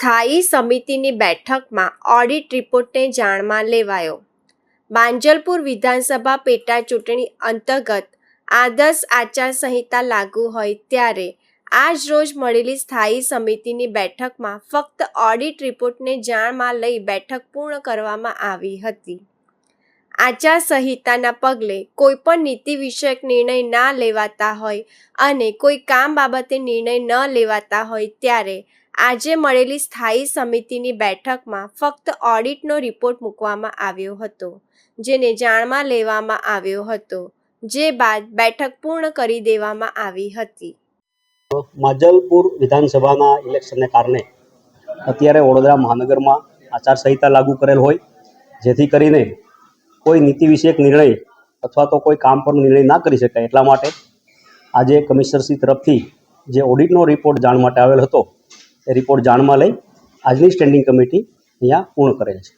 સ્થાયી સમિતિની બેઠકમાં ઓડિટ રિપોર્ટને જાણમાં લેવાયો. માંજલપુર વિધાનસભા પેટા ચૂંટણી અંતર્ગત આદર્શ આચારસંહિતા લાગુ હોય ત્યારે આજ રોજ મળેલી સ્થાયી સમિતિની બેઠકમાં ફક્ત ઓડિટ રિપોર્ટને જાણમાં લઈ બેઠક પૂર્ણ કરવામાં આવી હતી. આચારસંહિતાના પગલે કોઈપણ નીતિ વિષયક નિર્ણય ના લેવાતા હોય અને કોઈ કામ બાબતે નિર્ણય ન લેવાતા હોય ત્યારે આજે મળેલી સ્થાયી સમિતિની બેઠકમાં ફક્ત ઓડિટનો રિપોર્ટ મૂકવામાં આવ્યો હતો, જેને જાણમાં લેવામાં આવ્યો હતો, જે બાદ બેઠક પૂર્ણ કરી દેવામાં આવી હતી. માંજલપુર વિધાનસભાના ઇલેક્શનને કારણે અત્યારે વડોદરા મહાનગરમાં આચારસંહિતા લાગુ કરેલ હોય, જેથી કરીને કોઈ નીતિ વિષયક નિર્ણય અથવા તો કોઈ કામ પરનો નિર્ણય ના કરી શકાય. એટલા માટે આજે કમિશનરશ્રી તરફથી જે ઓડિટનો રિપોર્ટ જાણ માટે આવેલ હતો એ રિપોર્ટ જાણમાં લઈ આજની સ્ટેન્ડિંગ કમિટી અહીંયા પૂર્ણ કરેલ છે.